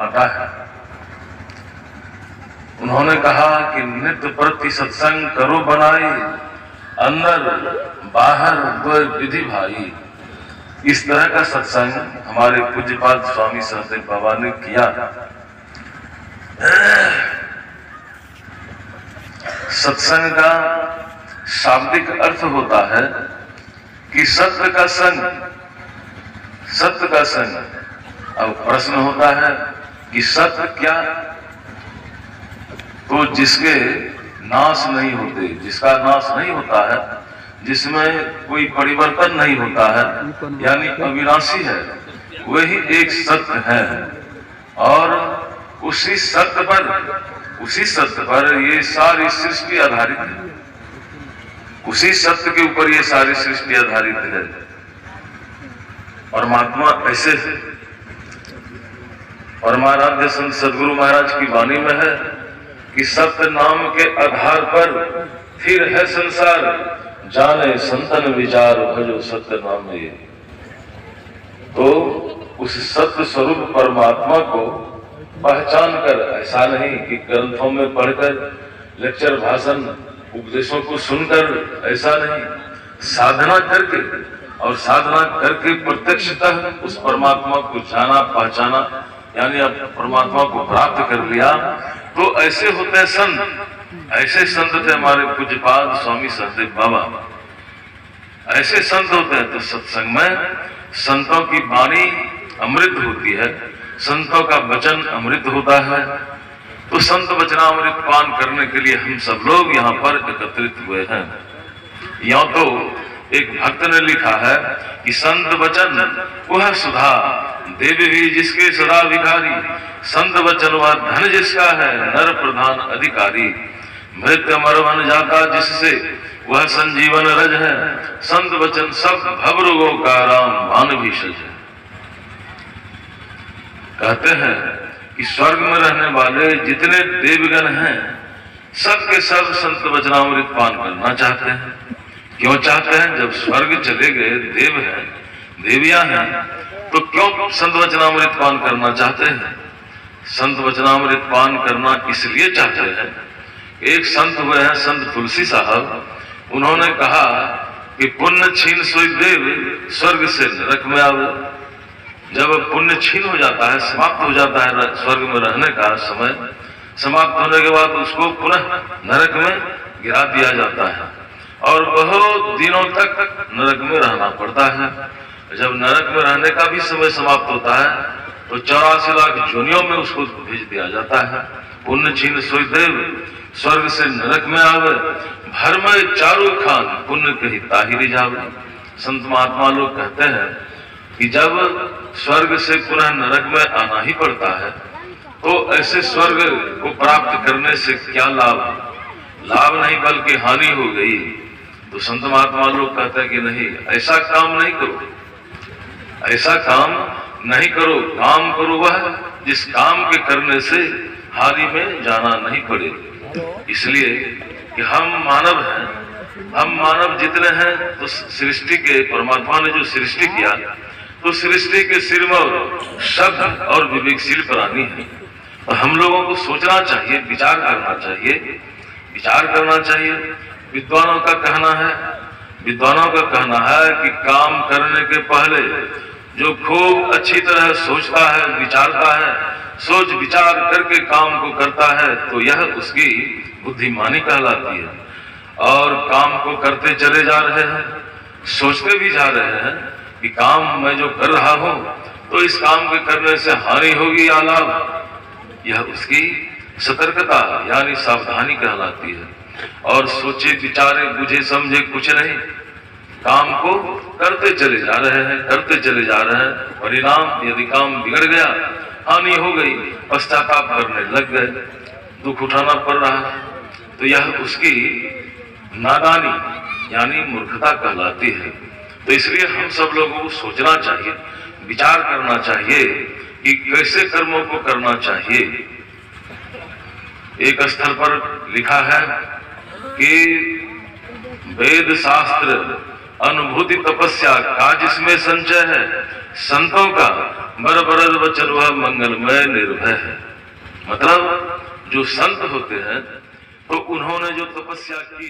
आता है। उन्होंने कहा कि नित्य प्रति सत्संग करो बनाई, अंदर बाहर द्वय विधि भाई। इस तरह का सत्संग हमारे पूज्यपाद स्वामी सहदेव बाबा ने किया। सत्संग का शाब्दिक अर्थ होता है कि सत्य का संग, सत्य का संग। अब प्रश्न होता है कि सत्य क्या? तो जिसके नाश नहीं होते, जिसका नाश नहीं होता है, जिसमें कोई परिवर्तन नहीं होता है, यानी अविनाशी है, वही एक सत्य है। और उसी सत्य पर ये सारी सृष्टि आधारित है। उसी सत्य के ऊपर ये सारी सृष्टि आधारित है। परमात्मा ऐसे है। परमाराध्य संत सदगुरु महाराज की वाणी में है कि सत्य नाम के आधार पर फिर है संसार, जाने संतन विचार भजो सत्य नाम ये। तो उस सत्य स्वरूप परमात्मा को पहचान कर, ऐसा नहीं कि ग्रंथों में पढ़कर, लेक्चर भाषण उपदेशों को सुनकर, ऐसा नहीं, साधना करके, और साधना करके प्रत्यक्षतः उस परमात्मा को जाना, पहचाना, यानी अब परमात्मा को प्राप्त कर लिया। तो ऐसे होते हैं संत। ऐसे संत थे हमारे पूज्यपाद स्वामी सहदेव बाबा। ऐसे संत होते हैं। तो सत्संग में संतों की वाणी अमृत होती है, संतों का वचन अमृत होता है। तो संत वचनामृत पान करने के लिए हम सब लोग यहाँ पर एकत्रित हुए हैं। यहाँ तो एक भक्त ने लिखा है कि संत वचन वह सुधा, देवी भी जिसके सदा विकारी, संत वचन वह धन जिसका है, नर प्रधान अधिकारी, मृत्यु मरवन जाता जिससे वह संजीवन रज है, संत वचन सब भव रोगों का राम मान भी सज है। कहते हैं कि स्वर्ग में रहने वाले जितने देवगण हैं, सब के सब संत वचनामृत पान करना चाहते हैं। क्यों चाहते हैं? जब स्वर्ग चले गए देव हैं, देवियां हैं, तो क्यों संत वचनामृत पान करना चाहते हैं? संत वचनामृत पान करना इसलिए चाहते हैं। एक संत हुए हैं संत तुलसी साहब, उन्होंने कहा कि पुण्य छीन सोई देव, स्वर्ग से नरक में आवे। जब पुण्य छीन हो जाता है, समाप्त हो जाता है, स्वर्ग में रहने का समय समाप्त होने के बाद उसको पुनः नरक में गिरा दिया जाता है और बहुत दिनों तक नरक में रहना पड़ता है। जब नरक में रहने का भी समय समाप्त होता है तो 84 लाख जोनियों में उसको भेज दिया जाता है। पुण्य छीन सोई देव, स्वर्ग से नरक में आवे, भर में चारों खान, पुण्य कही ताहिरी जावे। संत महात्मा लोग कहते हैं कि जब स्वर्ग से पुनः नरक में आना ही पड़ता है तो ऐसे स्वर्ग को प्राप्त करने से क्या लाभ? लाभ नहीं बल्कि हानि हो गई। तो संत महात्मा लोग कहते हैं कि नहीं, ऐसा काम नहीं करो, ऐसा काम नहीं करो। काम करो वह जिस काम के करने से हानि में जाना नहीं पड़े। इसलिए कि हम मानव हैं, हम मानव जितने हैं, तो सृष्टि के परमात्मा ने जो सृष्टि किया, तो सृष्टि के सिर में शब्द और विवेकशील प्राणी है। तो हम लोगों को सोचना चाहिए, विचार करना चाहिए, विचार करना चाहिए। विद्वानों का कहना है कि काम करने के पहले जो खूब अच्छी तरह सोचता है, विचारता है, सोच विचार करके काम को करता है, तो यह उसकी बुद्धिमानी कहलाती है। और काम को करते चले जा रहे हैं, सोचते भी जा रहे हैं कि काम मैं जो कर रहा हूं तो इस काम के करने से हानि होगी या लाभ, यह उसकी सतर्कता यानी सावधानी कहलाती है। और सोचे विचारे बुझे समझे कुछ नहीं, काम को करते चले जा रहे हैं, करते चले जा रहे हैं। परिणाम यदि काम बिगड़ गया, हानि हो गई, पश्चाताप करने लग गए, दुख उठाना पड़ रहा है, तो यह उसकी नादानी यानी मूर्खता कहलाती है। तो इसलिए हम सब लोगों को सोचना चाहिए, विचार करना चाहिए कि कैसे कर्मों को करना चाहिए। एक स्थल पर लिखा है कि वेद शास्त्र अनुभूति तपस्या का जिसमें संचय है, संतों का बर बरद वचन वह मंगलमय निर्भय है। मतलब जो संत होते हैं तो उन्होंने जो तपस्या की